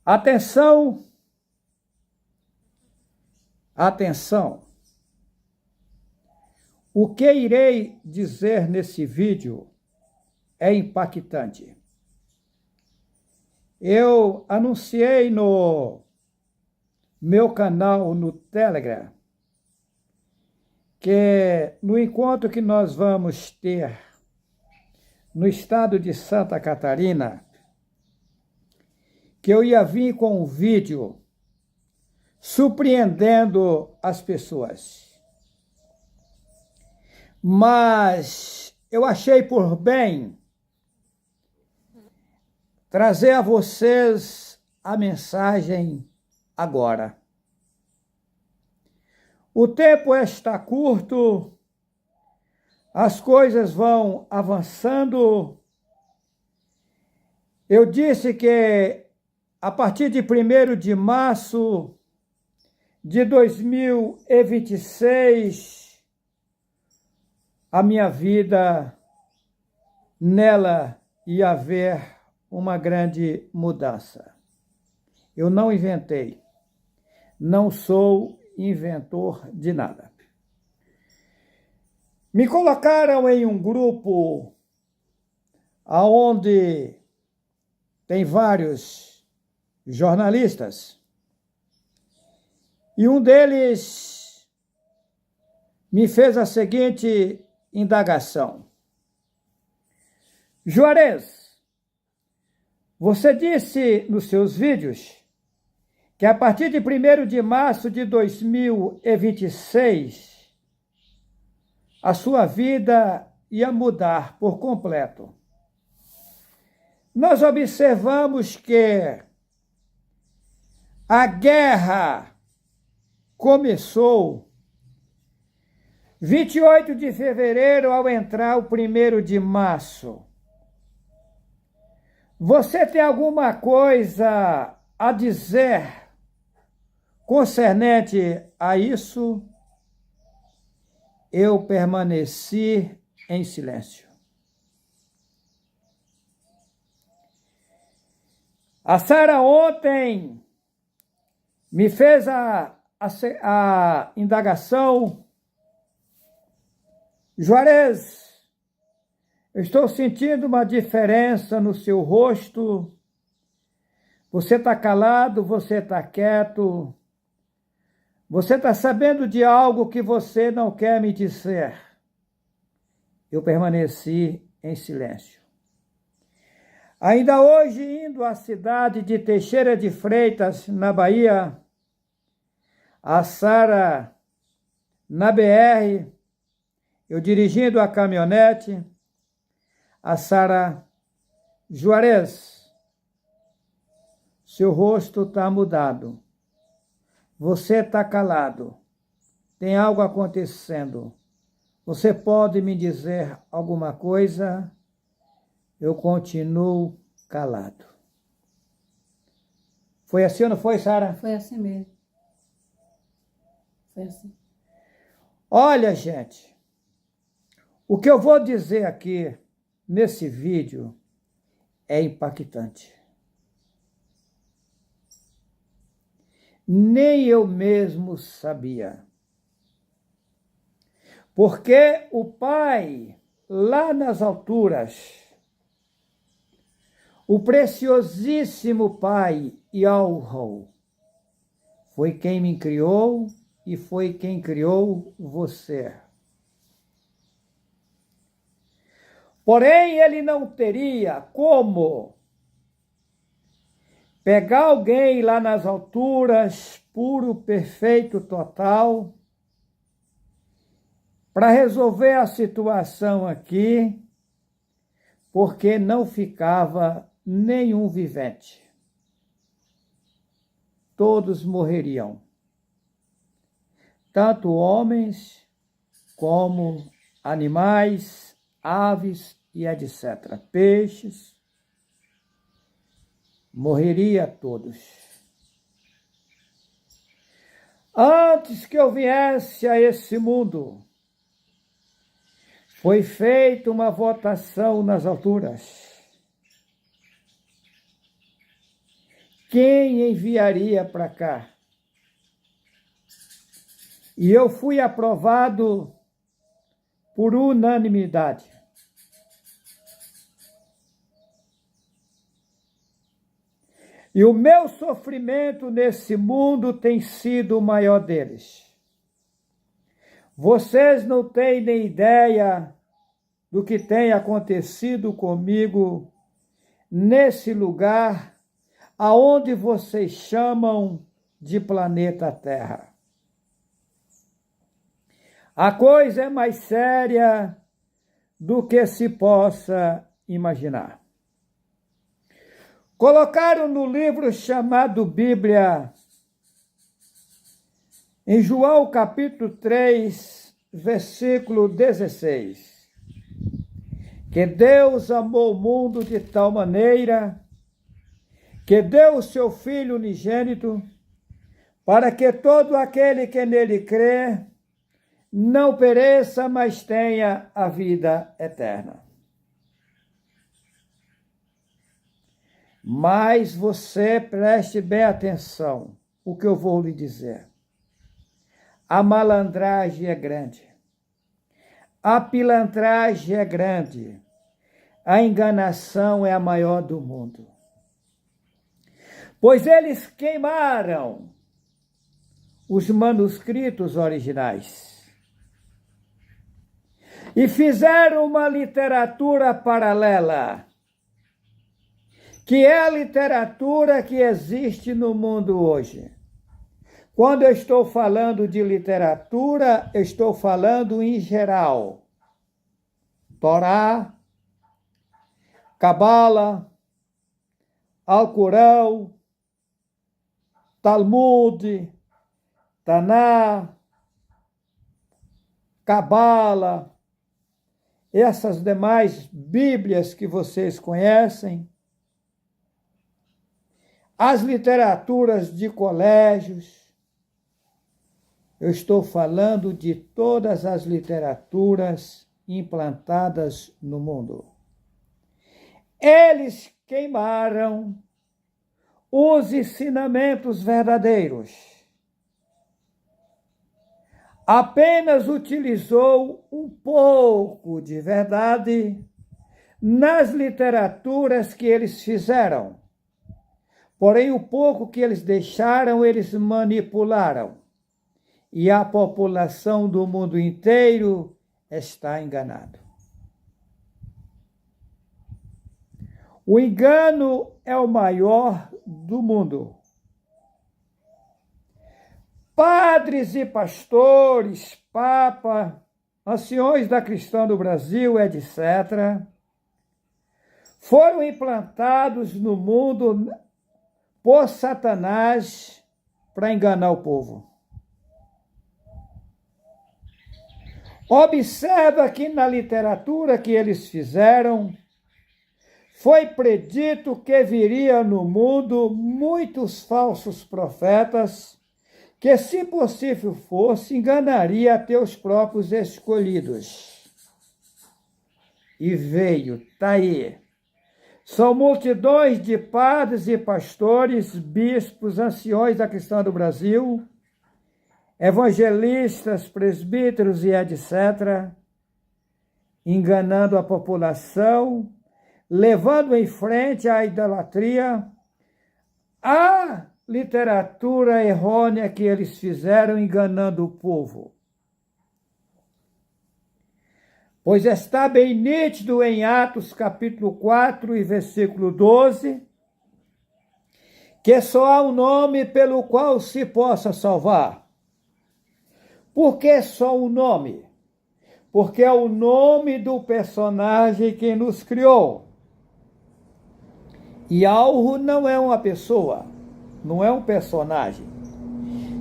Atenção, atenção. O que irei dizer nesse vídeo é impactante. Eu anunciei no meu canal no Telegram que no encontro que nós vamos ter no estado de Santa Catarina, que eu ia vir com um vídeo surpreendendo as pessoas. Mas eu achei por bem trazer a vocês a mensagem agora. O tempo está curto, as coisas vão avançando. Eu disse que a partir de 1º de março de 2026, a minha vida, nela ia haver uma grande mudança. Eu não inventei, não sou inventor de nada. Me colocaram em um grupo onde tem vários jornalistas e um deles me fez a seguinte indagação: Juarez, você disse nos seus vídeos que a partir de 1º de março de 2026, a sua vida ia mudar por completo. Nós observamos que a guerra começou 28 de fevereiro, ao entrar o 1º de março. Você tem alguma coisa a dizer concernente a isso? Eu permaneci em silêncio. A Sara ontem me fez a indagação: Juarez, eu estou sentindo uma diferença no seu rosto. Você está calado, você está quieto. Você está sabendo de algo que você não quer me dizer. Eu permaneci em silêncio. Ainda hoje, indo à cidade de Teixeira de Freitas, na Bahia, a Sara, na BR, eu dirigindo a caminhonete, a Sara: Juarez, seu rosto está mudado. Você está calado. Tem algo acontecendo. Você pode me dizer alguma coisa? Eu continuo calado. Foi assim ou não foi, Sara? Foi assim mesmo. Foi assim. Olha, gente, o que eu vou dizer aqui nesse vídeo é impactante. Nem eu mesmo sabia. Porque o Pai, lá nas alturas, o preciosíssimo Pai, Yahweh, foi quem me criou e foi quem criou você. Porém, ele não teria como pegar alguém lá nas alturas, puro, perfeito, total, para resolver a situação aqui, porque não ficava nenhum vivente. Todos morreriam, tanto homens como animais, aves e etc. Peixes, morreria todos. Antes que eu viesse a esse mundo, foi feita uma votação nas alturas. quem enviaria para cá? E eu fui aprovado por unanimidade. E o meu sofrimento nesse mundo tem sido o maior deles. Vocês não têm nem ideia do que tem acontecido comigo nesse lugar aonde vocês chamam de planeta Terra. A coisa é mais séria do que se possa imaginar. Colocaram no livro chamado Bíblia, em João capítulo 3, versículo 16, que Deus amou o mundo de tal maneira que deu o seu Filho unigênito, para que todo aquele que nele crê não pereça, mas tenha a vida eterna. Mas você preste bem atenção o que eu vou lhe dizer. A malandragem é grande. A pilantragem é grande. A enganação é a maior do mundo. Pois eles queimaram os manuscritos originais e fizeram uma literatura paralela, que é a literatura que existe no mundo hoje. Quando eu estou falando de literatura, eu estou falando em geral. Torá, Cabala, Alcorão, Talmud, Taná, Cabala, essas demais Bíblias que vocês conhecem, as literaturas de colégios. Eu estou falando de todas as literaturas implantadas no mundo. Eles queimaram os ensinamentos verdadeiros. Apenas utilizou um pouco de verdade nas literaturas que eles fizeram. Porém, o pouco que eles deixaram, eles manipularam. E a população do mundo inteiro está enganada. O engano é o maior do mundo. Padres e pastores, papa, anciões da cristã do Brasil, etc., foram implantados no mundo por Satanás para enganar o povo. Observa que na literatura que eles fizeram, foi predito que viria no mundo muitos falsos profetas, que, se possível fosse, enganaria até os próprios escolhidos. E veio, está aí. São multidões de padres e pastores, bispos, anciões da cristã do Brasil, evangelistas, presbíteros e etc., enganando a população, levando em frente a idolatria, a literatura errônea que eles fizeram, enganando o povo. Pois está bem nítido em Atos capítulo 4 e versículo 12, que só há um nome pelo qual se possa salvar. Por que só um nome? Porque é o nome do personagem que nos criou. Yahweh não é uma pessoa, não é um personagem.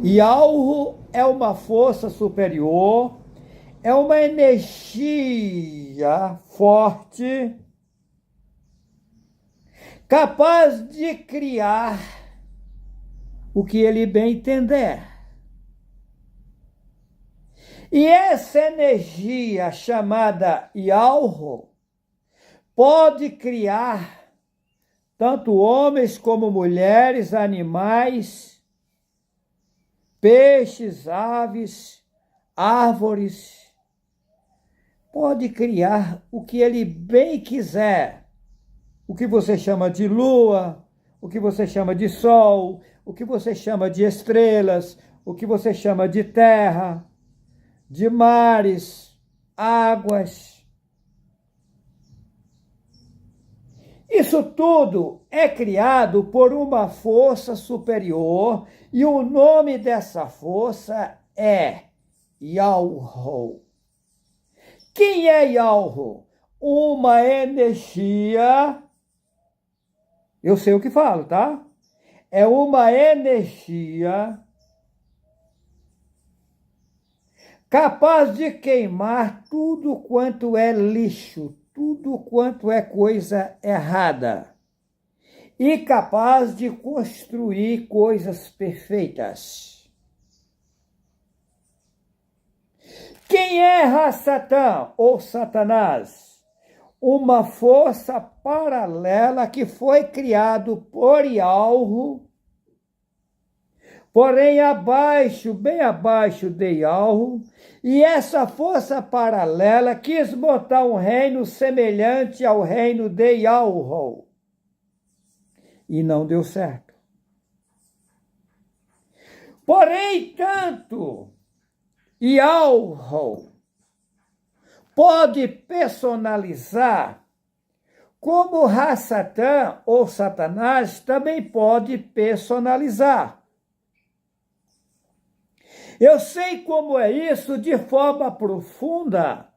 Yahweh é uma força superior, é uma energia forte, capaz de criar o que ele bem entender. E essa energia chamada Yahweh pode criar tanto homens como mulheres, animais, peixes, aves, árvores. Pode criar o que ele bem quiser. O que você chama de lua, o que você chama de sol, o que você chama de estrelas, o que você chama de terra, de mares, águas. Isso tudo é criado por uma força superior e o nome dessa força é Yahweh. Quem é Yahweh? Uma energia, eu sei o que falo, tá? É uma energia capaz de queimar tudo quanto é lixo, tudo quanto é coisa errada, e capaz de construir coisas perfeitas. Quem é Satã ou Satanás? Uma força paralela que foi criado por Yahweh, porém abaixo, bem abaixo de Yahweh, e essa força paralela quis botar um reino semelhante ao reino de Yahweh. E não deu certo. Porém, tanto Yahweh pode personalizar, como Satã ou Satanás também pode personalizar. Eu sei como é isso de forma profunda,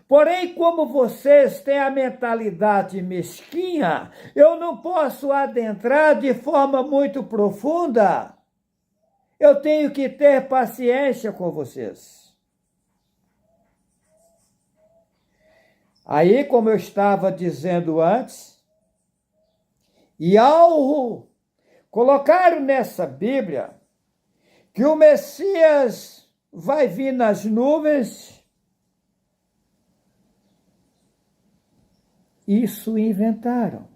porém, como vocês têm a mentalidade mesquinha, eu não posso adentrar de forma muito profunda. Eu tenho que ter paciência com vocês. Aí, como eu estava dizendo antes, Yahweh colocaram nessa Bíblia que o Messias vai vir nas nuvens. Isso inventaram.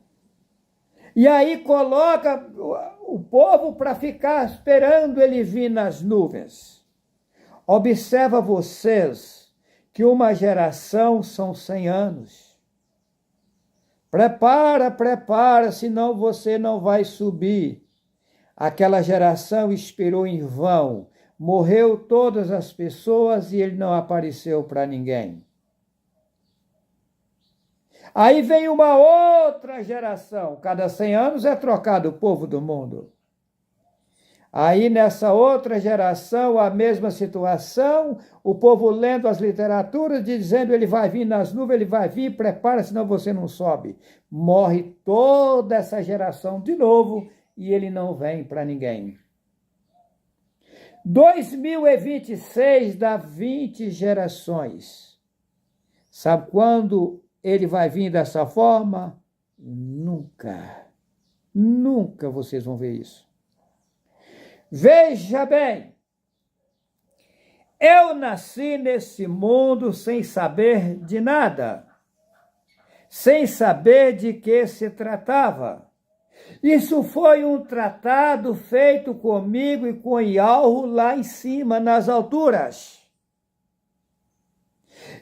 E aí coloca o povo para ficar esperando ele vir nas nuvens. Observa vocês que uma geração são 100 anos. Prepara, senão você não vai subir. Aquela geração esperou em vão, morreu todas as pessoas e ele não apareceu para ninguém. Aí vem uma outra geração, cada 100 anos é trocado o povo do mundo. Aí nessa outra geração, a mesma situação, o povo lendo as literaturas, dizendo ele vai vir nas nuvens, ele vai vir, prepara, senão você não sobe. Morre toda essa geração de novo, e ele não vem para ninguém. 2026 dá 20 gerações. Sabe quando ele vai vir dessa forma? Nunca. Nunca vocês vão ver isso. Veja bem, eu nasci nesse mundo sem saber de nada, sem saber de que se tratava. Isso foi um tratado feito comigo e com Yahweh lá em cima, nas alturas.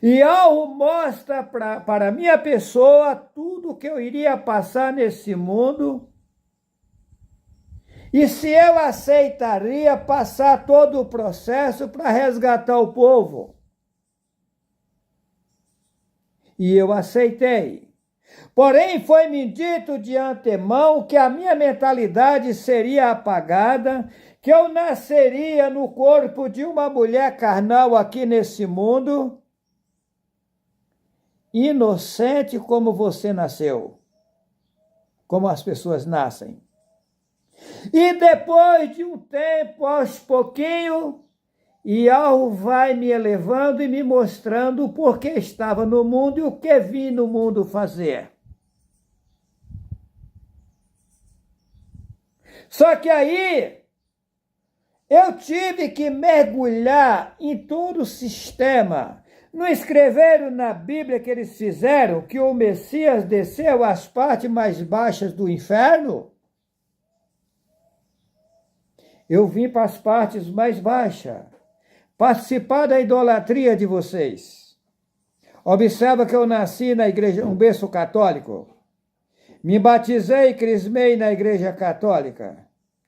Yahweh mostra para a minha pessoa tudo que eu iria passar nesse mundo e se eu aceitaria passar todo o processo para resgatar o povo. E eu aceitei. Porém, foi-me dito de antemão que a minha mentalidade seria apagada, que eu nasceria no corpo de uma mulher carnal aqui nesse mundo, inocente como você nasceu, como as pessoas nascem. E depois de um tempo, aos pouquinhos, Yahweh vai me elevando e me mostrando o porquê estava no mundo e o que vim no mundo fazer. Só que aí eu tive que mergulhar em todo o sistema Não escreveram na Bíblia que eles fizeram que o Messias desceu às partes mais baixas do inferno? Eu vim para as partes mais baixas, participar da idolatria de vocês. Observa que eu nasci na igreja, um berço católico. Me batizei e crismei na igreja católica.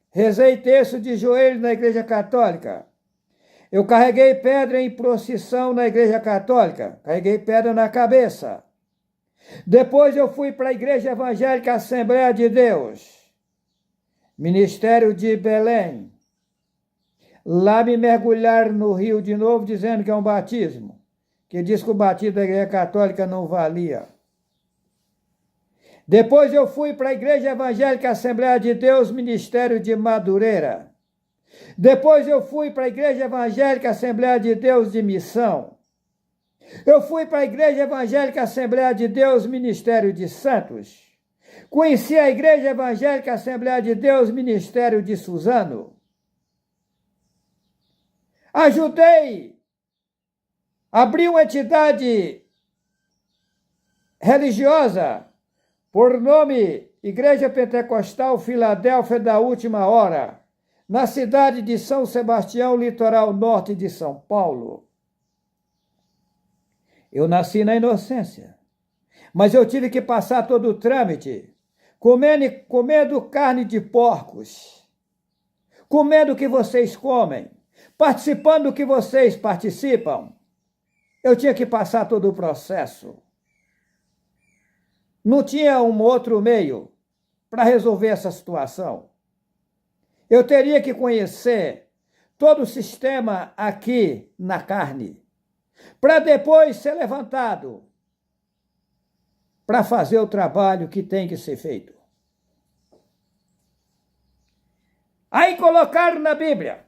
Rezei terço de joelhos na igreja católica. Eu carreguei pedra em procissão na igreja católica. Carreguei pedra na cabeça. Depois eu fui para a igreja evangélica Assembleia de Deus. Ministério de Belém. Lá me mergulharam no rio de novo, dizendo que é um batismo. Que diz que o batismo da igreja católica não valia. Depois eu fui para a Igreja Evangélica Assembleia de Deus, Ministério de Madureira. Depois eu fui para a Igreja Evangélica Assembleia de Deus de Missão. Eu fui para a Igreja Evangélica Assembleia de Deus, Ministério de Santos. Conheci a Igreja Evangélica Assembleia de Deus, Ministério de Suzano. Ajudei, abri uma entidade religiosa por nome Igreja Pentecostal Filadélfia da Última Hora, na cidade de São Sebastião, litoral norte de São Paulo. Eu nasci na inocência, mas eu tive que passar todo o trâmite, comendo carne de porcos, comendo o que vocês comem, participando do que vocês participam. Eu tinha que passar todo o processo. Não tinha um outro meio para resolver essa situação. Eu teria que conhecer todo o sistema aqui na carne, para depois ser levantado, para fazer o trabalho que tem que ser feito. Aí colocaram na Bíblia,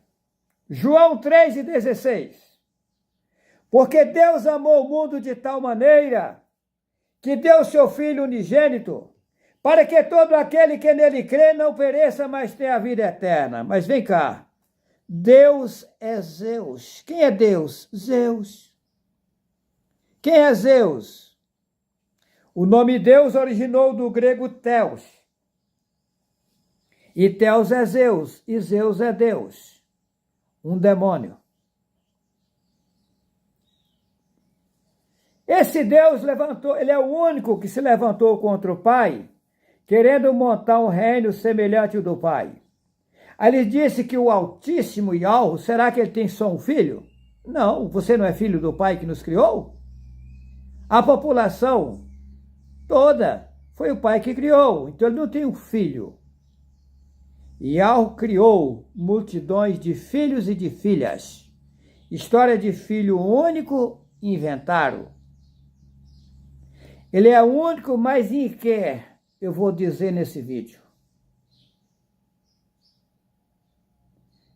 João 3,16. Porque Deus amou o mundo de tal maneira que deu seu Filho unigênito, para que todo aquele que nele crê não pereça, mas tenha a vida eterna. Mas vem cá, Deus é Zeus. Quem é Deus? Zeus. Quem é Zeus? O nome Deus originou do grego Theos. E Theos é Zeus, e Zeus é Deus, um demônio. Esse Deus levantou, ele é o único que se levantou contra o Pai, querendo montar um reino semelhante ao do Pai. Aí ele disse que o Altíssimo Yahweh, será que ele tem só um filho? Não, você não é filho do Pai que nos criou? A população toda foi o Pai que criou, então ele não tem um filho. Yahweh criou multidões de filhos e de filhas. História de filho único inventaram. Ele é o único, mas em que eu vou dizer nesse vídeo.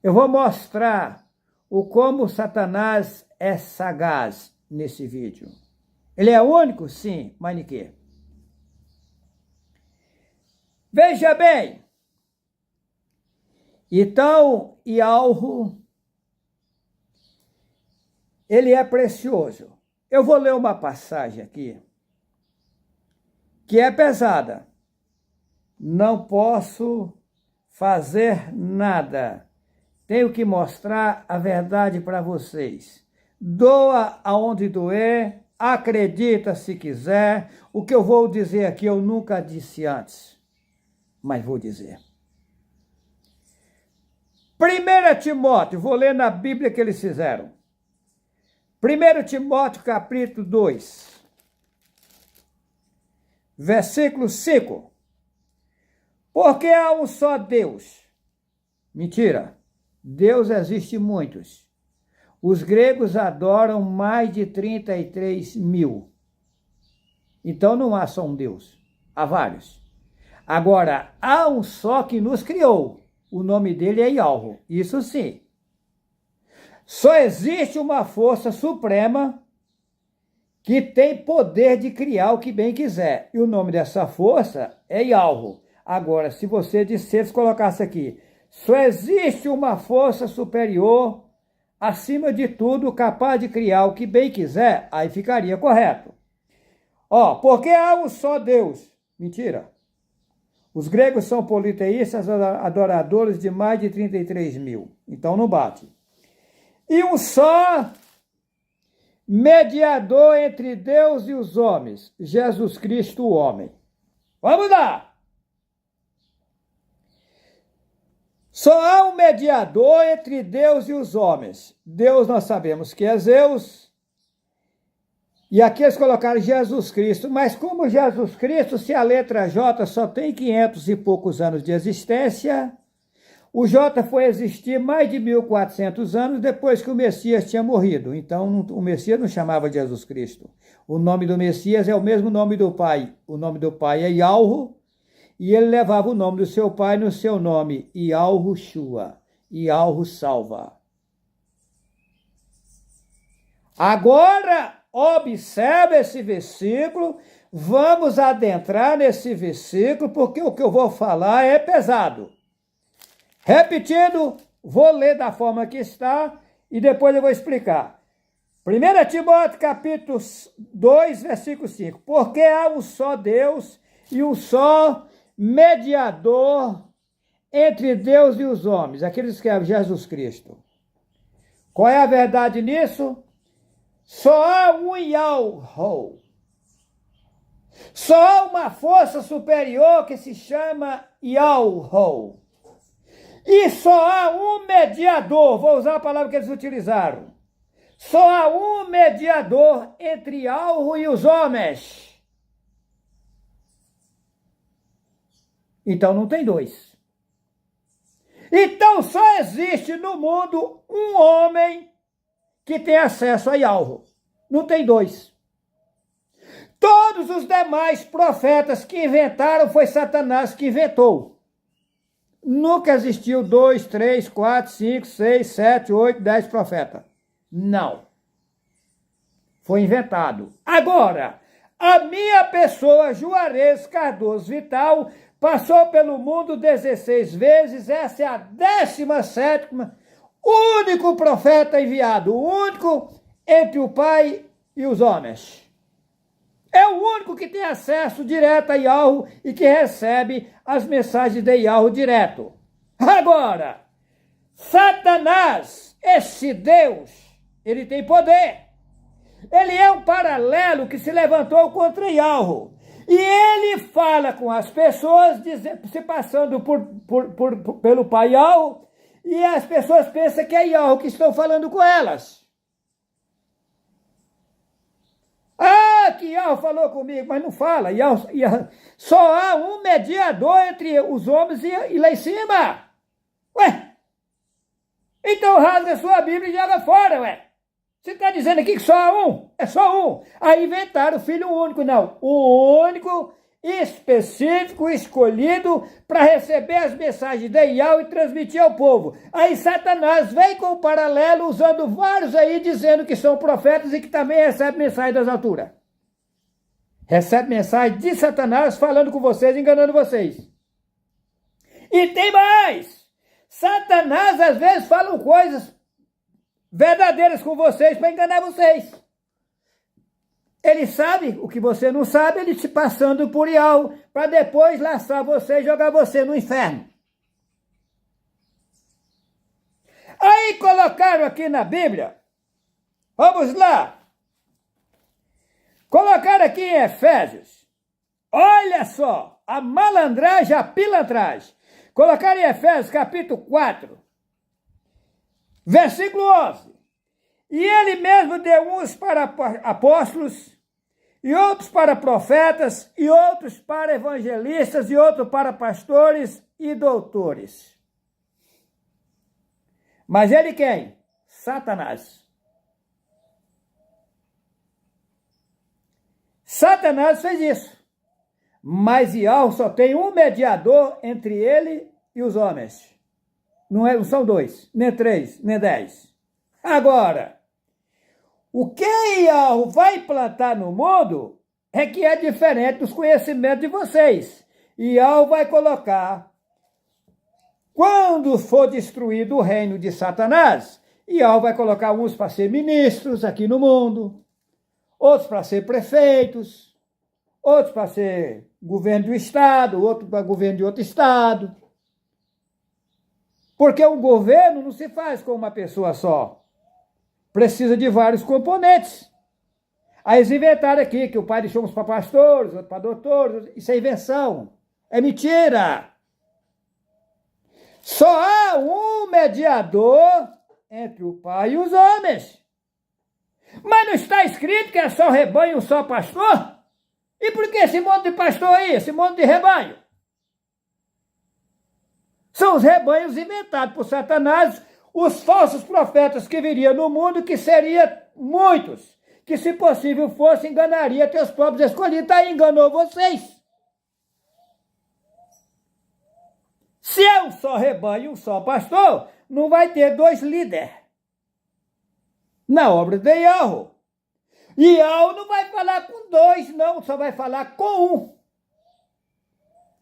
Eu vou mostrar o como Satanás é sagaz nesse vídeo. Ele é único? Sim, mas em que? Veja bem. Então, Yahweh, ele é precioso. Eu vou ler uma passagem aqui, que é pesada. Não posso fazer nada. Tenho que mostrar a verdade para vocês. Doa aonde doer, acredita se quiser. O que eu vou dizer aqui eu nunca disse antes, mas vou dizer. 1 Timóteo, vou ler na Bíblia que eles fizeram. 1 Timóteo, capítulo 2. Versículo 5. Porque há um só Deus. Mentira. Deus existe muitos. Os gregos adoram mais de 33 mil. Então não há só um Deus. Há vários. Agora, há um só que nos criou. O nome dele é Yahweh. Isso sim. Só existe uma força suprema que tem poder de criar o que bem quiser. E o nome dessa força é Yahweh. Agora, se você dissesse, colocasse aqui, só existe uma força superior acima de tudo, capaz de criar o que bem quiser, aí ficaria correto. Porque há um só Deus. Mentira. Os gregos são politeístas, adoradores de mais de 33 mil. Então não bate. E um só mediador entre Deus e os homens, Jesus Cristo, o homem. Vamos lá! Só há um mediador entre Deus e os homens. Deus nós sabemos que é Zeus. E aqui eles colocaram Jesus Cristo. Mas como Jesus Cristo, se a letra J só tem 500 e poucos anos de existência, o J foi existir mais de 1400 anos depois que o Messias tinha morrido. Então o Messias não chamava Jesus Cristo. O nome do Messias é o mesmo nome do Pai. O nome do Pai é Yahweh. E ele levava o nome do seu pai no seu nome, Yahushua, Yahweh salva. Agora, observe esse versículo, vamos adentrar nesse versículo, porque o que eu vou falar é pesado. Repetindo, vou ler da forma que está e depois eu vou explicar. 1 Timóteo capítulo 2, versículo 5. Porque há um só Deus e um só mediador entre Deus e os homens, aqueles que é Jesus Cristo. Qual é a verdade nisso? Só há um Yahweh. Só há uma força superior que se chama Yahweh. E só há um mediador, vou usar a palavra que eles utilizaram. Só há um mediador entre Yahweh e os homens. Então não tem dois. Então só existe no mundo um homem que tem acesso a Yahweh. Não tem dois. Todos os demais profetas que inventaram foi Satanás que inventou. Nunca existiu 2, 3, 4, 5, 6, 7, 8, 10 profetas. Não. Foi inventado. Agora, a minha pessoa, Juarez Cardoso Vital, passou pelo mundo 16 vezes, essa é a 17ª, único profeta enviado, o único entre o Pai e os homens. É o único que tem acesso direto a Yahweh e que recebe as mensagens de Yahweh direto. Agora, Satanás, esse Deus, ele tem poder. Ele é um paralelo que se levantou contra Yahweh. E ele fala com as pessoas, se passando pelo Pai Yahweh, e as pessoas pensam que é Yahweh que estão falando com elas. Que Yahweh falou comigo, mas não fala. Só há um mediador entre os homens e lá em cima. Ué? Então rasga a sua Bíblia e joga fora, ué. Você está dizendo aqui que só há um? É só um. Aí inventaram o Filho único. Não, o único, específico, escolhido para receber as mensagens de Yahweh e transmitir ao povo. Aí Satanás vem com o paralelo, usando vários aí, dizendo que são profetas e que também recebem mensagem das alturas. Recebe mensagem de Satanás falando com vocês, enganando vocês. E tem mais! Satanás às vezes fala coisas verdadeiras com vocês para enganar vocês. Ele sabe o que você não sabe, ele te passando por Yahweh, para depois laçar você e jogar você no inferno. Aí colocaram aqui na Bíblia, vamos lá, colocaram aqui em Efésios, olha só, a malandragem, a pilantragem. Colocaram em Efésios capítulo 4, versículo 11. E ele mesmo deu uns para apóstolos, e outros para profetas, e outros para evangelistas, e outros para pastores e doutores. Mas ele quem? Satanás. Satanás fez isso. Mas Yahweh só tem um mediador entre ele e os homens. Não são 2, nem 3, nem 10. Agora, o que Yahweh vai plantar no mundo é que é diferente dos conhecimentos de vocês. Yahweh vai colocar, quando for destruído o reino de Satanás, E Yahweh vai colocar uns para ser ministros aqui no mundo, outros para ser prefeitos, outros para ser governo do estado, outro para governo de outro estado. Porque um governo não se faz com uma pessoa só. Precisa de vários componentes. Aí eles inventaram aqui que o pai deixou uns para pastores, outro para doutores. Isso é invenção. É mentira. Só há um mediador entre o pai e os homens. Mas não está escrito que é só rebanho e um só pastor? E por que esse monte de pastor aí, esse monte de rebanho? São os rebanhos inventados por Satanás, os falsos profetas que viriam no mundo, que seriam muitos, que se possível fosse, enganaria teus próprios escolhidos. Aí enganou vocês. Se é um só rebanho e um só pastor, não vai ter dois líderes na obra de Yahweh. E Yahweh não vai falar com dois, não, só vai falar com um.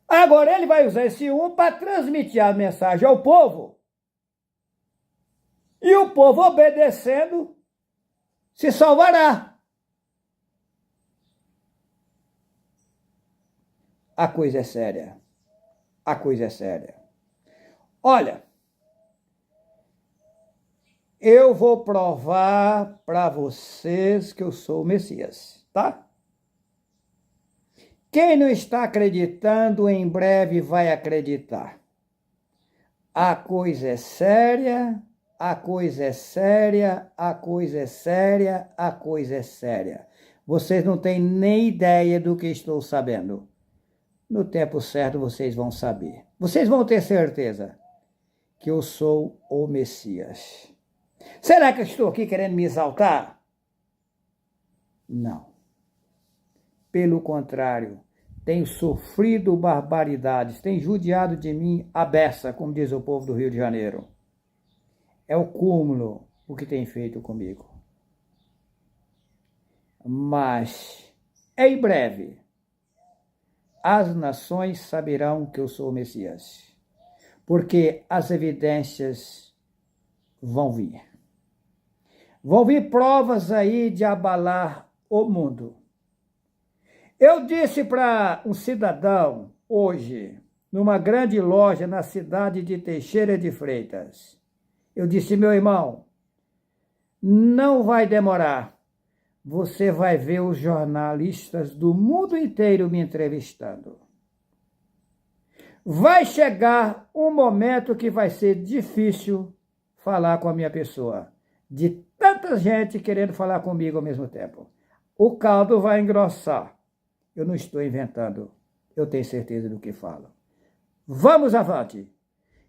Agora ele vai usar esse um para transmitir a mensagem ao povo. E o povo, obedecendo, se salvará. A coisa é séria. A coisa é séria. Olha, eu vou provar para vocês que eu sou o Messias, tá? Quem não está acreditando, em breve vai acreditar. A coisa é séria, a coisa é séria, a coisa é séria, a coisa é séria. Vocês não têm nem ideia do que estou sabendo. No tempo certo vocês vão saber. Vocês vão ter certeza que eu sou o Messias. Será que eu estou aqui querendo me exaltar? Não. Pelo contrário, tenho sofrido barbaridades, tenho judiado de mim a beça, como diz o povo do Rio de Janeiro. É o cúmulo o que tem feito comigo. Mas, em breve, as nações saberão que eu sou o Messias, porque as evidências vão vir. Vão vir provas aí de abalar o mundo. Eu disse para um cidadão hoje, numa grande loja na cidade de Teixeira de Freitas, eu disse, meu irmão, não vai demorar. Você vai ver os jornalistas do mundo inteiro me entrevistando. Vai chegar um momento que vai ser difícil falar com a minha pessoa, de tanta gente querendo falar comigo ao mesmo tempo. O caldo vai engrossar. Eu não estou inventando, eu tenho certeza do que falo. Vamos avante.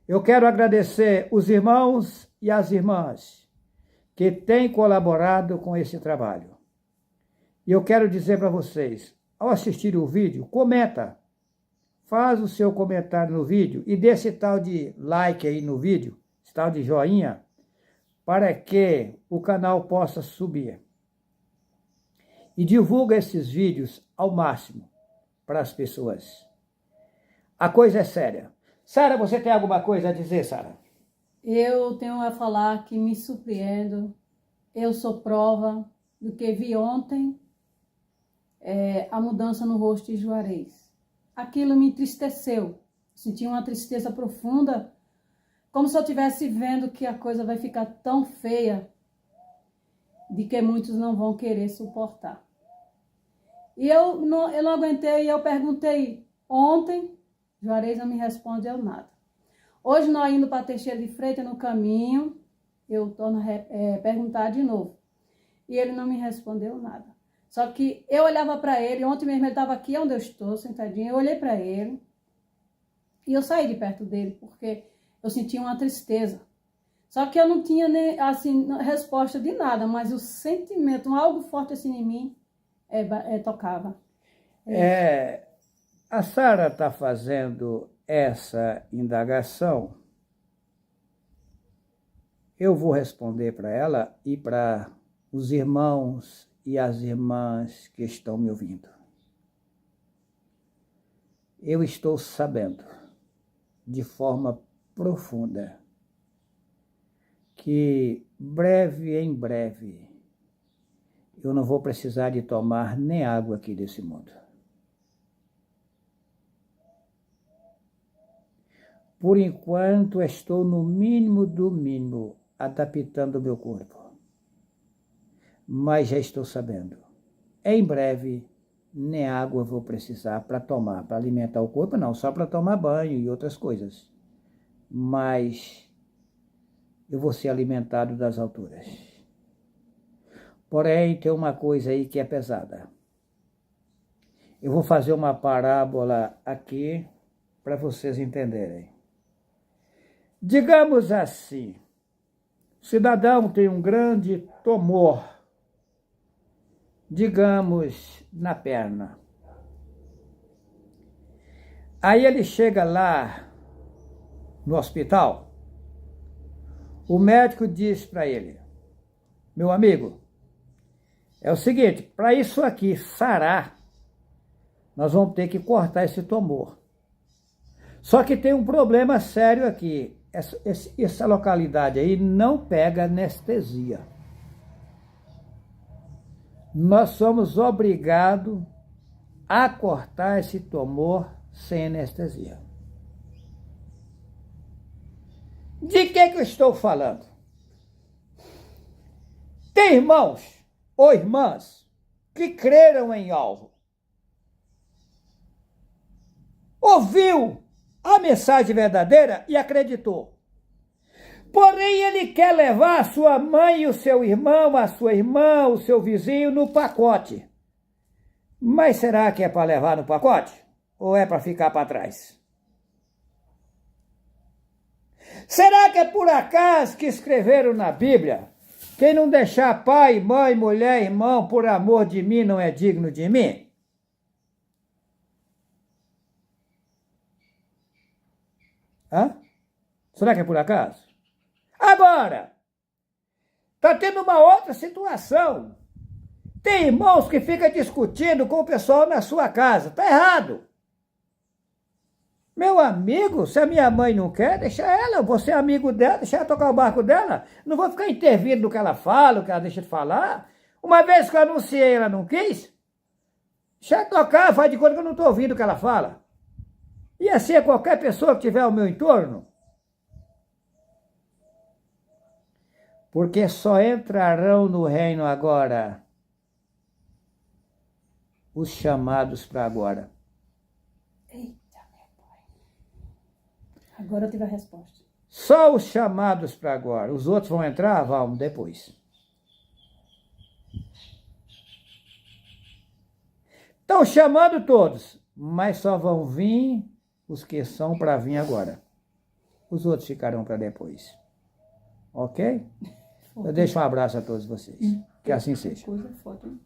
Eu quero agradecer os irmãos e as irmãs que têm colaborado com esse trabalho. E eu quero dizer para vocês, ao assistir o vídeo, comenta. Faz o seu comentário no vídeo e dê esse tal de like aí no vídeo, esse tal de joinha, para que o canal possa subir. E divulga esses vídeos ao máximo para as pessoas. A coisa é séria. Sara, você tem alguma coisa a dizer, Sara? Eu tenho a falar que me surpreendo. Eu sou prova do que vi ontem, a mudança no rosto de Juarez. Aquilo me entristeceu. Senti uma tristeza profunda, como se eu estivesse vendo que a coisa vai ficar tão feia, de que muitos não vão querer suportar. E eu não aguentei, eu perguntei ontem, Juarez não me respondeu nada. Hoje, nós indo para Teixeira de Freitas, no caminho, eu torno a perguntar de novo. E ele não me respondeu nada. Só que eu olhava para ele, ontem mesmo ele estava aqui onde eu estou, sentadinho, eu olhei para ele e eu saí de perto dele, porque eu sentia uma tristeza. Só que eu não tinha nem, assim, resposta de nada, mas o sentimento, algo forte assim em mim, tocava. A Sara está fazendo essa indagação. Eu vou responder para ela e para os irmãos e as irmãs que estão me ouvindo. Eu estou sabendo, de forma profunda, que em breve, eu não vou precisar de tomar nem água aqui desse mundo. Por enquanto, estou no mínimo do mínimo adaptando o meu corpo. Mas já estou sabendo. Em breve, nem água vou precisar para tomar, para alimentar o corpo, não, só para tomar banho e outras coisas. Mas eu vou ser alimentado das alturas. Porém, tem uma coisa aí que é pesada. Eu vou fazer uma parábola aqui para vocês entenderem. Digamos assim, o cidadão tem um grande tumor, digamos, na perna. Aí ele chega lá no hospital, o médico diz para ele: meu amigo, é o seguinte, para isso aqui sarar, nós vamos ter que cortar esse tumor. Só que tem um problema sério aqui. Essa localidade aí não pega anestesia. Nós somos obrigados a cortar esse tumor sem anestesia. De que eu estou falando? Tem irmãos ou irmãs que creram em algo. Ouviu a mensagem verdadeira e acreditou. Porém, ele quer levar a sua mãe e o seu irmão, a sua irmã, o seu vizinho no pacote. Mas será que é para levar no pacote? Ou é para ficar para trás? Será que é por acaso que escreveram na Bíblia: quem não deixar pai, mãe, mulher, irmão, por amor de mim, não é digno de mim? Hã? Será que é por acaso? Agora, está tendo uma outra situação. Tem irmãos que ficam discutindo com o pessoal na sua casa. Está errado. Meu amigo, se a minha mãe não quer, deixa ela. Eu vou ser amigo dela, deixa ela tocar o barco dela. Não vou ficar intervindo no que ela fala, no que ela deixa de falar. Uma vez que eu anunciei, ela não quis. Deixa ela tocar, faz de conta que eu não estou ouvindo o que ela fala. E assim é qualquer pessoa que tiver ao meu entorno. Porque só entrarão no reino agora os chamados para agora. Eita, meu pai. Agora eu tive a resposta. Só os chamados para agora. Os outros vão entrar? Vão depois. Estão chamando todos, mas só vão vir os que são para vir agora. Os outros ficarão para depois. Ok? Eu deixo um abraço a todos vocês. Que assim seja. Coisa foda, hein?